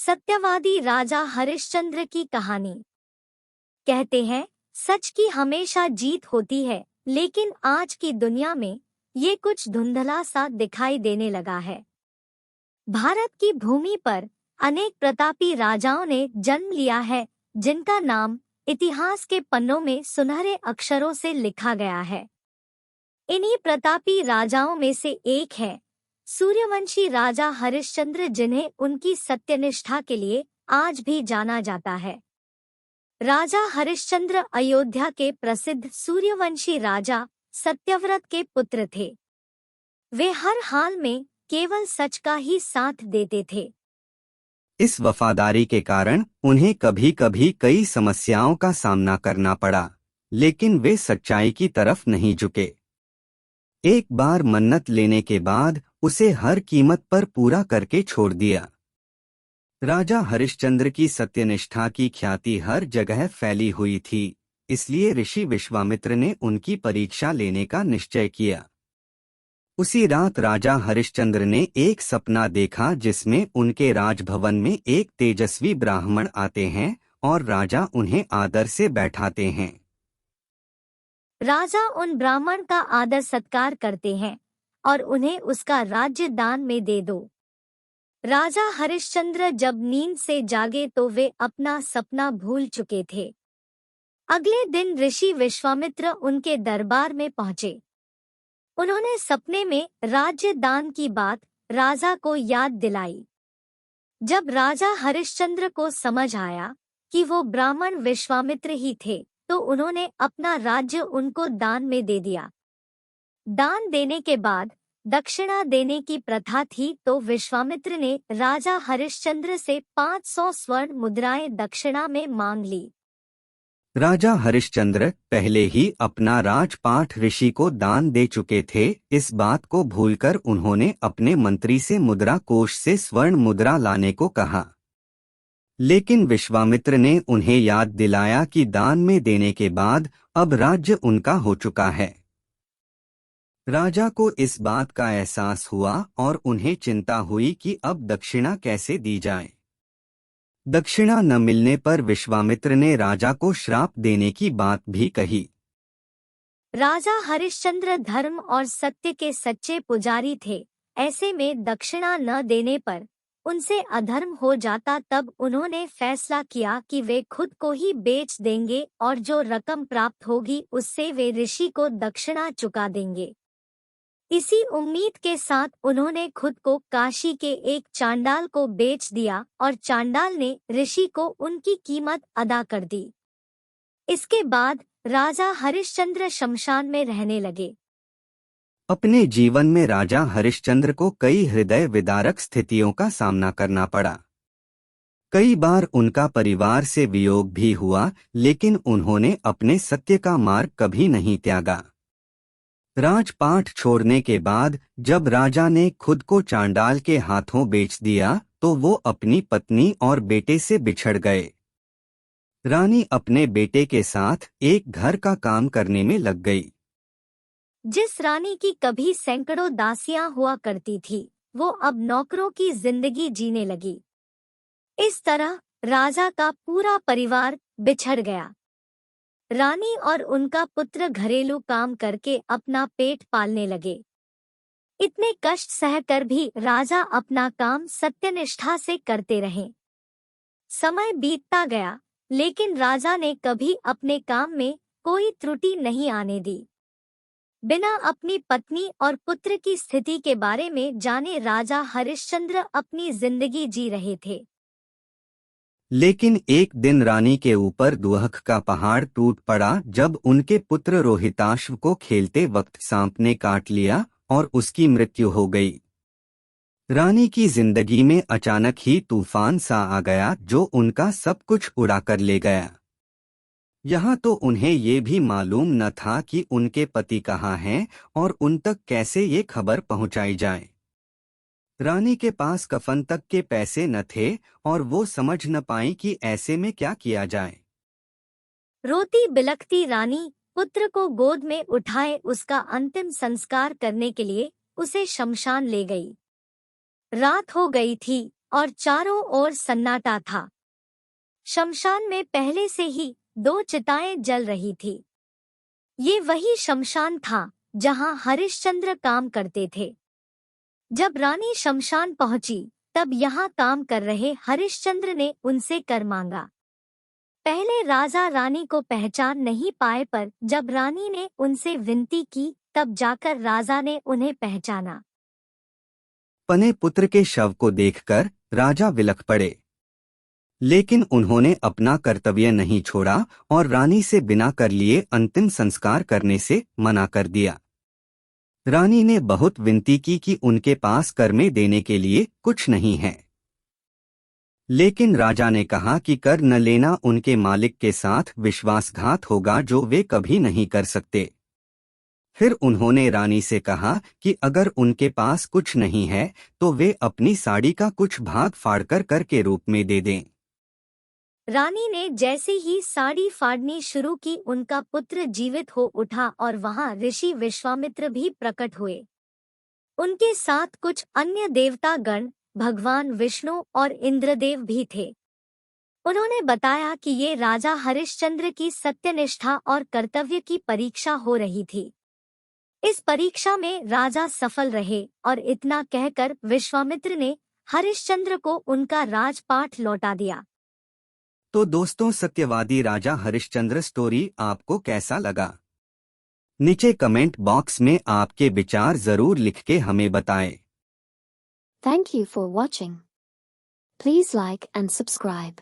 सत्यवादी राजा हरिश्चंद्र की कहानी। कहते हैं सच की हमेशा जीत होती है, लेकिन आज की दुनिया में ये कुछ धुंधला सा दिखाई देने लगा है। भारत की भूमि पर अनेक प्रतापी राजाओं ने जन्म लिया है, जिनका नाम इतिहास के पन्नों में सुनहरे अक्षरों से लिखा गया है। इन्हीं प्रतापी राजाओं में से एक है सूर्यवंशी राजा हरिश्चंद्र, जिन्हें उनकी सत्यनिष्ठा के लिए आज भी जाना जाता है। राजा हरिश्चंद्र अयोध्या के प्रसिद्ध सूर्यवंशी राजा सत्यव्रत के पुत्र थे। वे हर हाल में केवल सच का ही साथ देते थे। इस वफादारी के कारण उन्हें कभी कभी कई समस्याओं का सामना करना पड़ा, लेकिन वे सच्चाई की तरफ नहीं झुके। एक बार मन्नत लेने के बाद उसे हर कीमत पर पूरा करके छोड़ दिया। राजा हरिश्चंद्र की सत्यनिष्ठा की ख्याति हर जगह फैली हुई थी, इसलिए ऋषि विश्वामित्र ने उनकी परीक्षा लेने का निश्चय किया। उसी रात राजा हरिश्चंद्र ने एक सपना देखा, जिसमें उनके राजभवन में एक तेजस्वी ब्राह्मण आते हैं और राजा उन्हें आदर से बैठाते हैं। राजा उन ब्राह्मण का आदर सत्कार करते हैं और उन्हें उसका राज्य दान में दे दो। राजा हरिश्चंद्र जब नींद से जागे तो वे अपना सपना भूल चुके थे। अगले दिन ऋषि विश्वामित्र उनके दरबार में पहुंचे। उन्होंने सपने में राज्य दान की बात राजा को याद दिलाई। जब राजा हरिश्चंद्र को समझ आया कि वो ब्राह्मण विश्वामित्र ही थे, तो उन्होंने अपना राज्य उनको दान में दे दिया। दान देने के बाद दक्षिणा देने की प्रथा थी, तो विश्वामित्र ने राजा हरिश्चंद्र से 500 स्वर्ण मुद्राएं दक्षिणा में मांग ली। राजा हरिश्चंद्र पहले ही अपना राजपाट ऋषि को दान दे चुके थे। इस बात को भूलकर उन्होंने अपने मंत्री से मुद्रा कोष से स्वर्ण मुद्रा लाने को कहा, लेकिन विश्वामित्र ने उन्हें याद दिलाया कि दान में देने के बाद अब राज्य उनका हो चुका है। राजा को इस बात का एहसास हुआ और उन्हें चिंता हुई कि अब दक्षिणा कैसे दी जाए। दक्षिणा न मिलने पर विश्वामित्र ने राजा को श्राप देने की बात भी कही। राजा हरिश्चंद्र धर्म और सत्य के सच्चे पुजारी थे। ऐसे में दक्षिणा न देने पर उनसे अधर्म हो जाता। तब उन्होंने फैसला किया कि वे खुद को ही बेच देंगे और जो रकम प्राप्त होगी उससे वे ऋषि को दक्षिणा चुका देंगे। इसी उम्मीद के साथ उन्होंने खुद को काशी के एक चांडाल को बेच दिया और चांडाल ने ऋषि को उनकी कीमत अदा कर दी। इसके बाद राजा हरिश्चंद्र शमशान में रहने लगे। अपने जीवन में राजा हरिश्चंद्र को कई हृदय विदारक स्थितियों का सामना करना पड़ा। कई बार उनका परिवार से वियोग भी हुआ, लेकिन उन्होंने अपने सत्य का मार्ग कभी नहीं त्यागा। राजपाट छोड़ने के बाद जब राजा ने खुद को चांडाल के हाथों बेच दिया, तो वो अपनी पत्नी और बेटे से बिछड़ गए। रानी अपने बेटे के साथ एक घर का काम करने में लग गई। जिस रानी की कभी सैकड़ों दासियां हुआ करती थी, वो अब नौकरों की जिंदगी जीने लगी। इस तरह राजा का पूरा परिवार बिछड़ गया। रानी और उनका पुत्र घरेलू काम करके अपना पेट पालने लगे। इतने कष्ट सहकर भी राजा अपना काम सत्यनिष्ठा से करते रहे। समय बीतता गया, लेकिन राजा ने कभी अपने काम में कोई त्रुटि नहीं आने दी। बिना अपनी पत्नी और पुत्र की स्थिति के बारे में जाने राजा हरिश्चंद्र अपनी जिंदगी जी रहे थे। लेकिन एक दिन रानी के ऊपर दुहक का पहाड़ टूट पड़ा, जब उनके पुत्र रोहिताश्व को खेलते वक्त सांप ने काट लिया और उसकी मृत्यु हो गई। रानी की जिंदगी में अचानक ही तूफान सा आ गया, जो उनका सब कुछ उड़ा कर ले गया। यहाँ तो उन्हें ये भी मालूम न था कि उनके पति कहाँ हैं और उन तक कैसे ये खबर पहुँचाई जाए। रानी के पास कफन तक के पैसे न थे और वो समझ न पाई कि ऐसे में क्या किया जाए। रोती बिलखती रानी पुत्र को गोद में उठाए उसका अंतिम संस्कार करने के लिए उसे शमशान ले गई। रात हो गई थी, और चारों ओर सन्नाटा था। शमशान में पहले से ही 2 चिताएं जल रही थी। ये वही शमशान था जहां हरिश्चंद्र काम करते थे। जब रानी शमशान पहुंची तब यहाँ काम कर रहे हरिश्चंद्र ने उनसे कर मांगा। पहले राजा रानी को पहचान नहीं पाए, पर जब रानी ने उनसे विनती की तब जाकर राजा ने उन्हें पहचाना। पने पुत्र के शव को देखकर राजा विलख पड़े, लेकिन उन्होंने अपना कर्तव्य नहीं छोड़ा और रानी से बिना कर लिए अंतिम संस्कार करने से मना कर दिया। रानी ने बहुत विनती की कि उनके पास कर में देने के लिए कुछ नहीं है, लेकिन राजा ने कहा कि कर न लेना उनके मालिक के साथ विश्वासघात होगा जो वे कभी नहीं कर सकते। फिर उन्होंने रानी से कहा कि अगर उनके पास कुछ नहीं है तो वे अपनी साड़ी का कुछ भाग फाड़कर कर के रूप में दे दें। रानी ने जैसे ही साड़ी फाड़नी शुरू की, उनका पुत्र जीवित हो उठा और वहां ऋषि विश्वामित्र भी प्रकट हुए। उनके साथ कुछ अन्य देवता गण, भगवान विष्णु और इंद्रदेव भी थे। उन्होंने बताया कि ये राजा हरिश्चंद्र की सत्यनिष्ठा और कर्तव्य की परीक्षा हो रही थी। इस परीक्षा में राजा सफल रहे और इतना कहकर विश्वामित्र ने हरिश्चंद्र को उनका राजपाट लौटा दिया। तो दोस्तों, सत्यवादी राजा हरिश्चंद्र स्टोरी आपको कैसा लगा? नीचे कमेंट बॉक्स में आपके विचार जरूर लिख के हमें बताएं। Thank you for watching. Please like and subscribe.